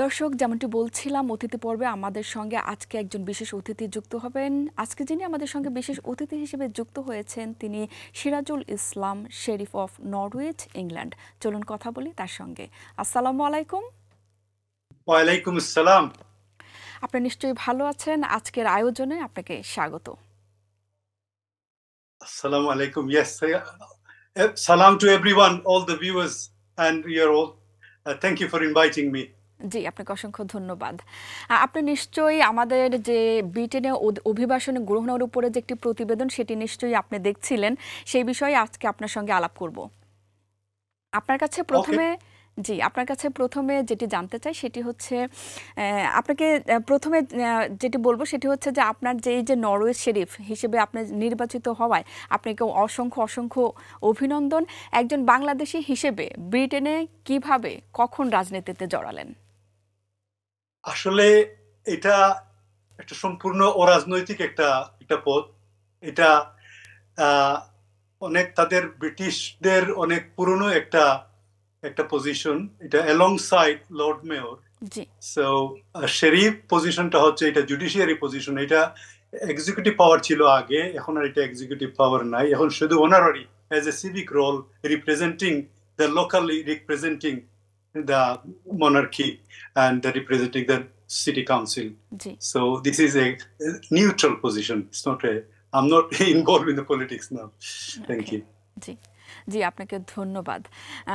দর্শক, যেমনটি বলছিলাম অতিথি পর্বে আমাদের সঙ্গে আজকে একজন বিশেষ অতিথি যুক্ত হবেন। আজকে যিনি আমাদের সঙ্গে বিশেষ অতিথি হিসেবে যুক্ত হয়েছেন তিনি Sirajul Islam, sheriff of Norwich, England. চলুন কথা বলি তার সঙ্গে। আসসালামু আলাইকুম। ওয়ালাইকুম আসসালাম। আপনি নিশ্চয়ই ভালো আছেন। আজকের আয়োজনে আপনাকে স্বাগত। Assalamu alaikum. Yes, salam to everyone, all the viewers, and you're all. Thank you for inviting me. জি, আপনাকে অসংখ্য ধন্যবাদ। আপনি নিশ্চয়ই আমাদের যে ব্রিটেনে অভিবাসনে গ্রহণের উপরে যে একটি প্রতিবেদন সেটি নিশ্চয়ই আপনি দেখছিলেন। সেই বিষয়ে আজকে আপনার সঙ্গে আলাপ করব। আপনার কাছে Okay. প্রথমে আপনার কাছে প্রথমে যেটি জানতে চাই সেটি হচ্ছে আপনাকে প্রথমে যেটি বলবো সেটি হচ্ছে যে আপনার যে এই যে নরওয়ে শেরিফ হিসেবে আপনি নির্বাচিত হওয়ায় আপনাকে অসংখ্য অসংখ্য অভিনন্দন। একজন বাংলাদেশী হিসেবে ব্রিটেনে কিভাবে কখন রাজনীতিতে জড়ালেন? আসলে এটা একটা সম্পূর্ণ অরাজনৈতিক একটা একটা পদ। এটা অনেক তাদের ব্রিটিশদের অনেক পুরনো একটা একটা পজিশন। এটা অ্যালংসাইড লর্ড মেয়র। জি, সো শেরিফ পজিশনটা হচ্ছে এটা জুডিশিয়ারি পজিশন। এটা এক্সিকিউটিভ পাওয়ার ছিল আগে, এখন আর এটা এক্সিকিউটিভ পাওয়ার নাই। এখন শুধু honorary as a civic role representing the locally representing the monarchy and representing the city council. জি, So this is a neutral position. It's not a. I'm not involved in the politics now. Thank okay, you. জি, জি, আপনাকে ধন্যবাদ।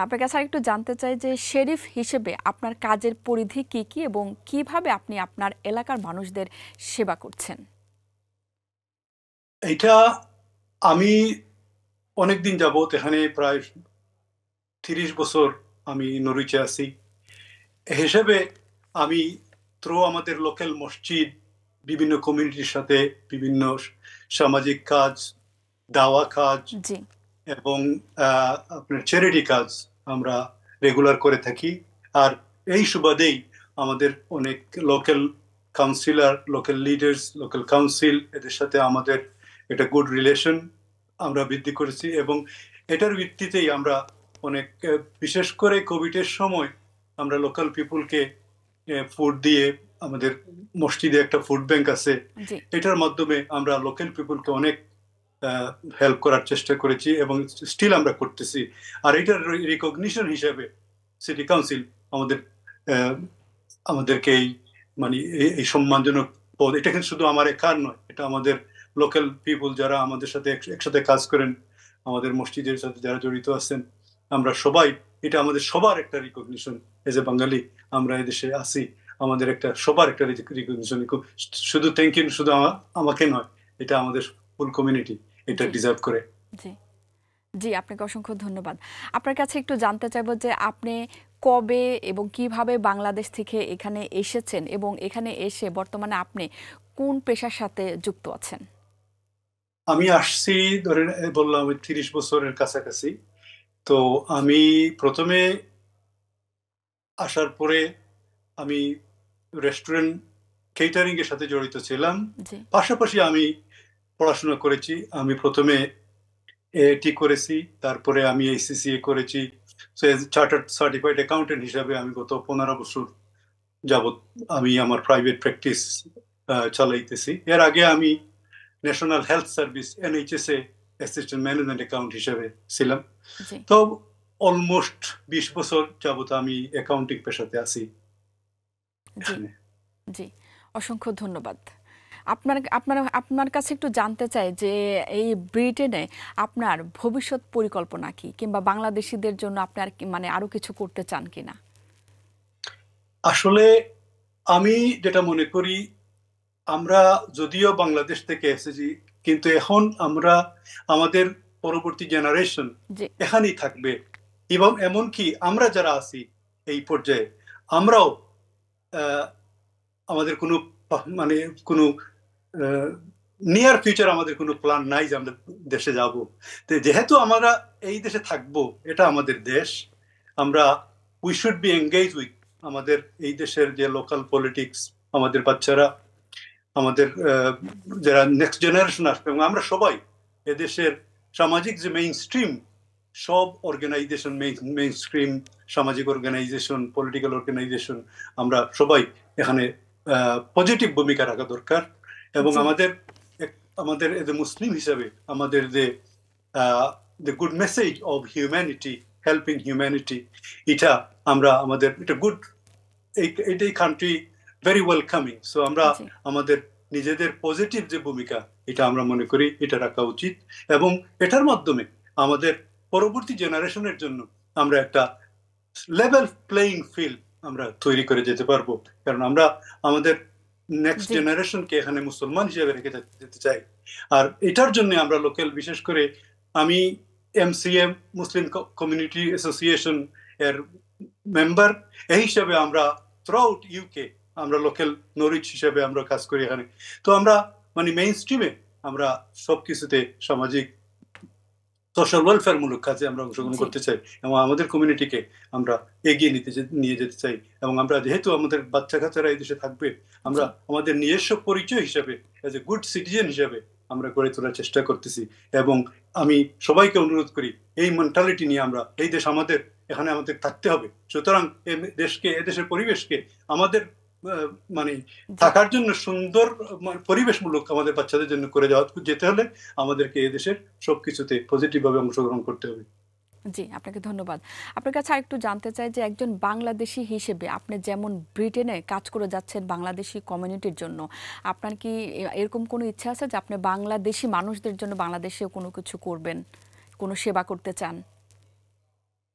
আপনার কাছে আরেকটু জানতে চাই যে sheriff হিসেবে আপনার কাজের পরিধি কি কি এবং কিভাবে আপনি আপনার এলাকার মানুষদের সেবা করছেন? এটা আমি অনেকদিন যাবত এখানে প্রায় 30 বছর আমি নরউইচে আছি। হিসেবে আমি আমাদের লোকাল মসজিদ, বিভিন্ন কমিউনিটির সাথে বিভিন্ন সামাজিক কাজ, দাওয়া কাজ জি, এবং আপনার চ্যারিটি কাজ আমরা রেগুলার করে থাকি। আর এই সুবাদেই আমাদের অনেক local councillor, local leaders, local council এদের সাথে আমাদের একটা গুড রিলেশন আমরা বৃদ্ধি করেছি এবং এটার ভিত্তিতেই আমরা অনেক বিশেষ করে কোভিডের সময় আমরা লোকাল পিপুলকে ফুড দিয়ে, আমাদের মসজিদে একটা ফুড ব্যাংক আছে, জি, এটার মাধ্যমে আমরা লোকাল পিপুলকে অনেক হেল্প করার চেষ্টা করেছি এবং স্টিল আমরা করতেছি। আর এটার রিকগনিশন হিসেবে সিটি কাউন্সিল আমাদের আমাদেরকে এই মানে এই সম্মানজনক পদ, এটা কিন্তু শুধু আমার একার নয়, এটা আমাদের লোকাল পিপুল যারা আমাদের সাথে একসাথে কাজ করেন, আমাদের মসজিদের সাথে যারা জড়িত আছেন, আমরা সবাই, এটা আমাদের সবার একটা রিকগনিশন। এজ এ বাঙালি আমরা এদেশে আছি, আমাদের একটা সবার একটা রিকগনিশন। শুধু থ্যাংক ইউ শুধু আমাকে নয়, এটা আমাদের ফুল কমিউনিটি এটা জি, ডিজার্ভ করে। জি, জি, আপনাকে অসংখ্য ধন্যবাদ। আপনার কাছে একটু জানতে চাইবো যে আপনি কবে এবং কিভাবে বাংলাদেশ থেকে এখানে এসেছেন এবং এখানে এসে বর্তমানে আপনি কোন পেশার সাথে যুক্ত আছেন? আমি আসছি ধরেন বললাম 30 বছরের কাছাকাছি। তো আমি প্রথমে আসার পরে আমি রেস্টুরেন্ট কেটারিং এর সাথে জড়িত ছিলাম। জি, পাশাপাশি আমি পড়াশোনা করেছি। আমি প্রথমে এটি করেছি, তারপরে আমি এইচসিসিএ করেছি। চার্টার্ড সার্টিফাইড অ্যাকাউন্টেন্ট হিসাবে আমি গত 15 বছর যাবত আমি আমার প্রাইভেট প্র্যাকটিস চালাইতেছি। এর আগে আমি ন্যাশনাল হেলথ সার্ভিস এনএইচএস এ অ্যাসিস্ট্যান্ট ম্যানেজমেন্ট অ্যাকাউন্ট হিসেবে ছিলাম। জি, তো অলমোস্ট 20 বছর যাবত আমি অ্যাকাউন্টিং পেশাতে আছি জি, এখানে। জি, অসংখ্য ধন্যবাদ। আপনার আপনার আপনার কাছে একটু জানতে চাই যে এই ব্রিটেনে আপনার ভবিষ্যৎ পরিকল্পনা কি, কিংবা বাংলাদেশিদের জন্য আপনার মানে আরো কিছু করতে চান কিনা? আসলে আমি যেটা মনে করি, আমরা যদিও বাংলাদেশ থেকে এসেছি, কিন্তু এখন আমরা আমাদের পরবর্তী জেনারেশন জি, এখানেই থাকবে এবং এমনকি আমরা যারা আছি এই পর্যায়ে আমরাও আমাদের কোনো মানে কোনো নিয়ার ফিউচার আমাদের কোনো প্ল্যান নাই যে আমরা দেশে যাব। তো যেহেতু আমরা এই দেশে থাকবো, এটা আমাদের দেশ, আমরা we should be engage with আমাদের এই দেশের যে লোকাল পলিটিক্স, আমাদের বাচ্চারা, আমাদের যারা নেক্সট জেনারেশন আসবে এবং আমরা সবাই এদেশের সামাজিক যে মেইন স্ট্রিম সব অর্গানাইজেশন, মেইন স্ট্রিম সামাজিক অর্গানাইজেশন, পলিটিক্যাল অর্গানাইজেশন, আমরা সবাই এখানে পজিটিভ ভূমিকা রাখা দরকার। এবং আমাদের আমাদের এজ এ মুসলিম হিসাবে আমাদের যে the good message of humanity, helping humanity, এটা আমরা আমাদের এটা গুড, এই কান্ট্রি ভেরি ওয়েলকামিং। সো আমরা আমাদের নিজেদের পজিটিভ যে ভূমিকা, এটা আমরা মনে করি এটা রাখা উচিত। এবং এটার মাধ্যমে আমাদের পরবর্তী জেনারেশনের জন্য আমরা একটা লেভেল প্লেইং ফিল্ড আমরা তৈরি করে যেতে পারবো। কারণ আমরা আমাদের নেক্সট জেনারেশনকে এখানে মুসলমান হিসেবে রেখে যেতে চাই। আর এটার জন্য আমরা লোকাল, বিশেষ করে আমি MCM মুসলিম কমিউনিটি অ্যাসোসিয়েশন এর মেম্বার, এই হিসাবে আমরা থ্রু আউট ইউকে আমরা লোকাল নরিচ হিসেবে আমরা কাজ করি এখানে। তো আমরা মানে মেইন স্ট্রিমে আমরা সবকিছুতে সামাজিক সোশ্যাল ওয়েলফেয়ার মূলক কাজে আমরা অংশগ্রহণ করতে চাই এবং আমাদের কমিউনিটিকে আমরা এগিয়ে নিয়ে যেতে চাই। এবং আমরা যেহেতু আমাদের বাচ্চা কাচ্চারা এই দেশে থাকবে, আমরা আমাদের নিজস্ব পরিচয় হিসাবে এজ এ গুড সিটিজেন হিসাবে আমরা গড়ে তোলার চেষ্টা করতেছি। এবং আমি সবাইকে অনুরোধ করি এই মেন্টালিটি নিয়ে আমরা, এই দেশ আমাদের, এখানে আমাদের থাকতে হবে। সুতরাং দেশকে, এদেশের পরিবেশকে আমাদের মানে থাকার জন্য সুন্দর পরিবেশমূলক আমাদের বাচ্চাদের জন্য করে যেতে হলে আমাদেরকে এদেশের সবকিছুতে পজিটিভ ভাবে অংশগ্রহণ করতে হবে। জি, আপনাকে ধন্যবাদ। আপনার কাছে আরেকটু জানতে চাই যে একজন বাংলাদেশি হিসেবে আপনি যেমন ব্রিটেনে কাজ করে যাচ্ছেন বাংলাদেশি কমিউনিটির জন্য, আপনার কি এরকম কোনো ইচ্ছা আছে যে আপনি বাংলাদেশি মানুষদের জন্য বাংলাদেশেও কোনো কিছু করবেন, কোনো সেবা করতে চান?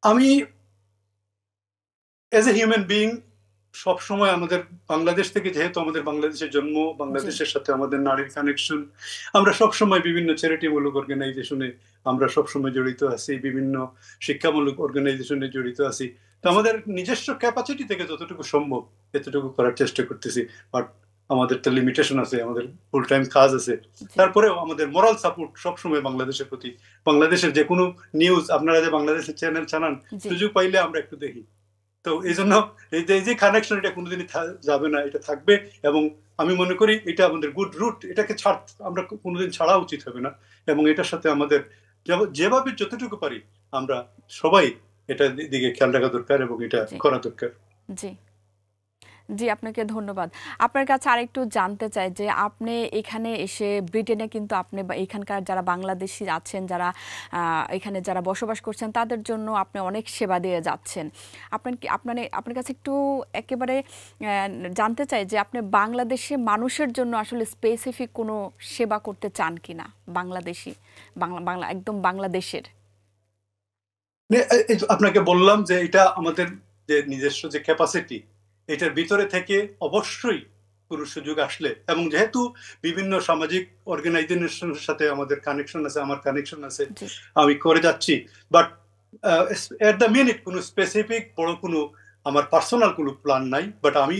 আমি এজ এ হিউম্যান বিইং সবসময় আমাদের বাংলাদেশ থেকে, যেহেতু আমাদের বাংলাদেশের জন্ম, বাংলাদেশের সাথে আমাদের নারীর কানেকশন, আমরা সবসময় বিভিন্ন চ্যারিটিমূলক অর্গানাইজেশনে আমরা সবসময় জড়িত আছি, বিভিন্ন শিক্ষামূলক অর্গানাইজেশনে জড়িত আছি। তো আমাদের নিজস্ব ক্যাপাসিটি থেকে যতটুকু সম্ভব এতটুকু করার চেষ্টা করতেছি। বাট আমাদের তো লিমিটেশন আছে, আমাদের ফুল টাইম কাজ আছে। তারপরেও আমাদের মোরাল সাপোর্ট সবসময় বাংলাদেশের প্রতি। বাংলাদেশের যে কোনো নিউজ আপনারা যে বাংলাদেশের চ্যানেল চালান, সুযোগ পাইলে আমরা একটু দেখি। তো এই জন্য এই যে কানেকশন, এটা কোনোদিনই যাবে না, এটা থাকবে। এবং আমি মনে করি এটা আমাদের গুড রুট, এটাকে আমরা কোনোদিন ছাড়া উচিত হবে না। এবং এটার সাথে আমাদের যেভাবে যতটুকু পারি আমরা সবাই এটার দিকে খেয়াল রাখা দরকার এবং এটা করা দরকার। জি জি, আপনাকে ধন্যবাদ। আপনার কাছে আরেকটু জানতে চাই যে আপনি এখানে এসে ব্রিটেনে কিন্তু আপনি এখানকার যারা বাংলাদেশি আছেন, যারা এখানে যারা বসবাস করছেন, তাদের জন্য আপনি অনেক সেবা দিয়ে যাচ্ছেন। আপনার কাছে একটু একেবারে জানতে চাই যে আপনি বাংলাদেশে মানুষের জন্য আসলে স্পেসিফিক কোনো সেবা করতে চান কিনা, বাংলাদেশি বাংলা একদম বাংলাদেশের। আপনাকে বললাম যে এটা আমাদের যে নিজস্ব যে ক্যাপাসিটি, এটার ভিতরে থেকে অবশ্যই কোনো সুযোগ আসলে, এবং যেহেতু বিভিন্ন সামাজিক অর্গানাইজেশনের সাথে আমাদের কানেকশন আছে, আমার কানেকশন আছে, আমি করে যাচ্ছি। বাট এট দ্য মিনিট কোনো স্পেসিফিক বড় কোনো আমার পার্সোনাল কোনো প্ল্যান নাই। বাট আমি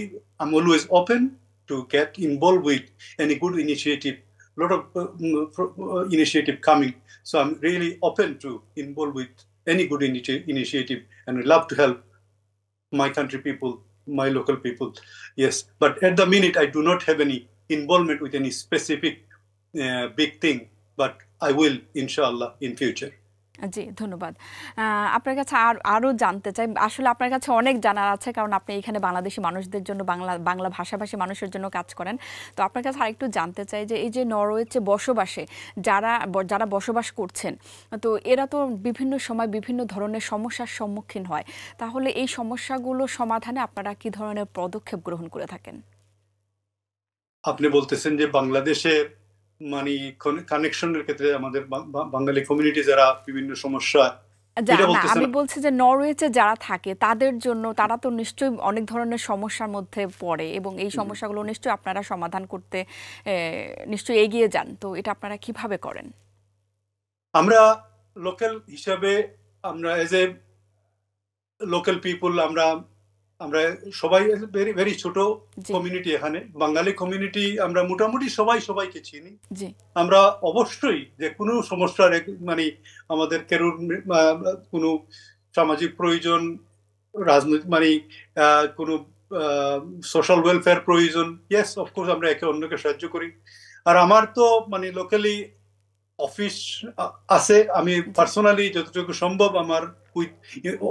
always open to get involve with any good initiative, lot of initiative coming. So I'm really open to involve with any good initiative, and I love to help my country people, my local people. Yes, but at the minute I do not have any involvement with any specific big thing, but I will, inshallah, in future. জি, ধন্যবাদ। আপনার কাছে আরও জানতে চাই, আসলে আপনার কাছে অনেক জানার আছে, কারণ আপনি এখানে বাংলাদেশি মানুষদের জন্য, বাংলা ভাষাভাষী মানুষের জন্য কাজ করেন। তো আপনার কাছে আরেকটু জানতে চাই যে এই যে নরওয়েতে বসবাসে যারা বসবাস করছেন, তো এরা তো বিভিন্ন সময় বিভিন্ন ধরনের সমস্যার সম্মুখীন হয়। তাহলে এই সমস্যাগুলো সমাধানে আপনারা কি ধরনের পদক্ষেপ গ্রহণ করে থাকেন? আপনি বলতেছেন যে বাংলাদেশের মানে কানেকশনের ক্ষেত্রে আমাদের বাঙালি কমিউনিটি যারা বিভিন্ন সমস্যা, আমি বলছি যে নরওয়েতে যারা থাকে তাদের জন্য, তারা তো নিশ্চয়ই অনেক ধরনের সমস্যার মধ্যে পড়ে এবং এই সমস্যাগুলো নিশ্চয়ই আপনারা সমাধান করতে নিশ্চয়ই এগিয়ে যান। তো এটা আপনারা কিভাবে করেন? আমরা লোকাল হিসাবে, আমরা এজ এ লোকাল পিপল, আমরা সবাই ভেরি ভেরি ছোট কমিউনিটি এখানে, বাঙালি কমিউনিটি, আমরা মোটামুটি সবাইকে চিনি। আমরা অবশ্যই যে কোনো সমস্যার মানে আমাদের কোনো সামাজিক প্রয়োজন, রাজনৈতিক মানে কোনো সোশ্যাল ওয়েলফেয়ার প্রয়োজন, ইয়েস অফকোর্স আমরা একে অন্যকে সাহায্য করি। আর আমার তো মানে লোকালি অফিস আছে। আমি পার্সোনালি যতটুকু সম্ভব আমার with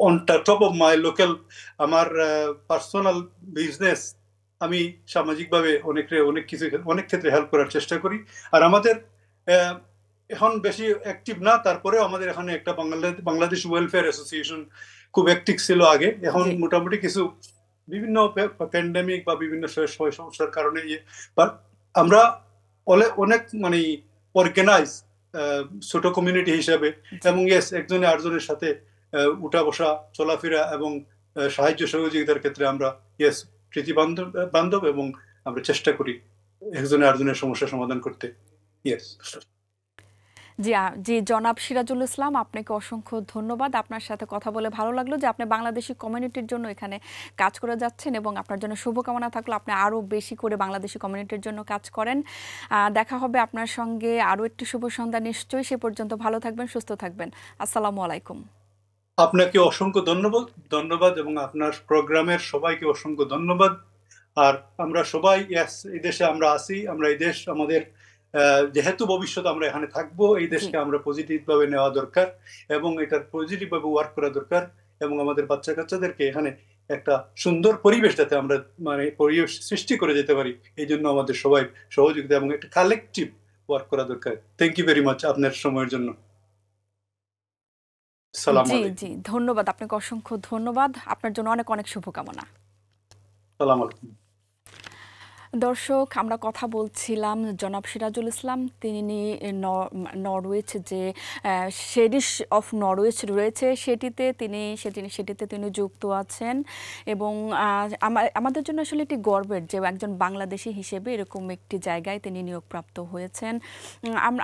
on top of my local আমার পার্সোনাল বিজনেস আমি সামাজিকভাবে অনেক কিছু অনেক ক্ষেত্রে হেল্প করার চেষ্টা করি। আর আমাদের এখন বেশি অ্যাক্টিভ না, তারপরেও আমাদের এখানে একটা বাংলাদেশ ওয়েলফেয়ার অ্যাসোসিয়েশন খুব অ্যাক্টিভ ছিল আগে। এখন মোটামুটি কিছু বিভিন্ন প্যান্ডেমিক বা বিভিন্ন সমস্যার কারণে আমরা অনেক মানে অর্গানাইজ ছোট কমিউনিটি হিসাবে, এবং একজনে আরেকজনের সাথে উঠা বসা চলাফেরা এবং সাহায্য সহযোগিতার ক্ষেত্রে আমরা প্রীতি বান্ধব এবং আমরা চেষ্টা করি একজনে আরেকজনের সমস্যা সমাধান করতে। জি জনাব সিরাজুল ইসলাম, আপনাকে অসংখ্য ধন্যবাদ। আপনার সাথে কথা বলে ভালো লাগলো যে আপনি বাংলাদেশি কমিউনিটির জন্য এখানে কাজ করে যাচ্ছেন, এবং আপনার জন্য শুভকামনা থাকলো আপনি আরও বেশি করে বাংলাদেশি কমিউনিটির জন্য কাজ করেন। দেখা হবে আপনার সঙ্গে আরও একটি শুভ সন্ধ্যা নিশ্চয়ই। সে পর্যন্ত ভালো থাকবেন, সুস্থ থাকবেন। আসসালামু আলাইকুম। আপনাকে অসংখ্য ধন্যবাদ এবং আপনার প্রোগ্রামের সবাইকে অসংখ্য ধন্যবাদ। আর আমরা সবাই এই দেশে আমরা আছি, আমরা এই দেশ আমাদের যেহেতু ভবিষ্যৎ আমরা এখানে থাকবো, এই দেশকে আমরা পজিটিভ ভাবে নেওয়া দরকার এবং এটার পজিটিভ ভাবে ওয়ার্ক করা দরকার, এবং আমাদের বাচ্চা কাচ্চাদেরকে এখানে একটা সুন্দর পরিবেশ যাতে আমরা মানে পরিবেশ সৃষ্টি করে যেতে পারি, এই জন্য আমাদের সবাই সহযোগিতা এবং একটা কালেকটিভ ওয়ার্ক করা দরকার। থ্যাংক ইউ ভেরি মাচ আপনার সময়ের জন্য। জি ধন্যবাদ, আপনাকে অসংখ্য ধন্যবাদ। আপনার জন্য অনেক অনেক শুভকামনা। আসসালামু আলাইকুম। দর্শক, আমরা কথা বলছিলাম জনাব সিরাজুল ইসলাম, তিনি নরওয়েজ যে শেরিশ অফ নরওয়েজ রয়েছে সেটিতে তিনি যুক্ত আছেন, এবং আমাদের জন্য আসলে এটি গর্বের যে একজন বাংলাদেশি হিসেবে এরকম একটি জায়গায় তিনি নিয়োগপ্রাপ্ত হয়েছেন।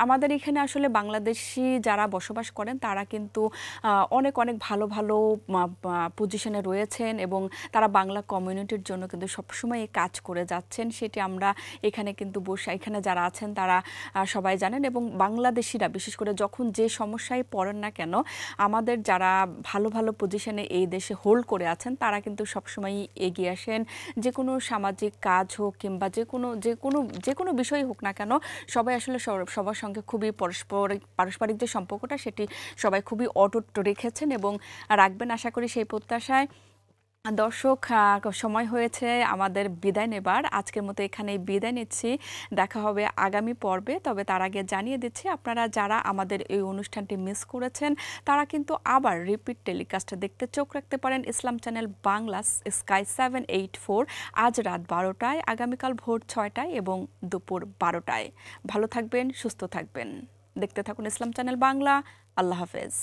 আমাদের এখানে আসলে বাংলাদেশি যারা বসবাস করেন তারা কিন্তু অনেক অনেক ভালো ভালো পজিশনে রয়েছেন, এবং তারা বাংলা কমিউনিটির জন্য কিন্তু সবসময় কাজ করে যাচ্ছেন। সেটি আমরা এখানে কিন্তু এখানে যারা আছেন তারা সবাই জানেন, এবং বাংলাদেশিরা বিশেষ করে যখন যে সমস্যায় পড়েন না কেন, আমাদের যারা ভালো ভালো পজিশনে এই দেশে হোল্ড করে আছেন তারা কিন্তু সবসময়ই এগিয়ে আসেন। যে কোনো সামাজিক কাজ হোক কিংবা যে কোনো বিষয় হোক না কেন, সবাই আসলে সবার সঙ্গে খুবই পারস্পরিক যে সম্পর্কটা সেটি সবাই খুবই অটুট রেখেছেন এবং রাখবেন, আশা করি সেই প্রত্যাশায়। দর্শক, সময় হয়েছে আমাদের বিদায় নেবার। আজকের মতো এখানেই বিদায় নিচ্ছি, দেখা হবে আগামী পর্বে। তবে তার আগে জানিয়ে দিচ্ছি, আপনারা যারা আমাদের এই অনুষ্ঠানটি মিস করেছেন তারা কিন্তু আবার রিপিট টেলিকাস্ট দেখতে চোখ রাখতে পারেন ইসলাম চ্যানেল বাংলা স্কাই 784, আজ রাত 12টায়, আগামীকাল ভোর 6টায় এবং দুপুর 12টায়। ভালো থাকবেন, সুস্থ থাকবেন, দেখতে থাকুন ইসলাম চ্যানেল বাংলা। আল্লাহ হাফেজ।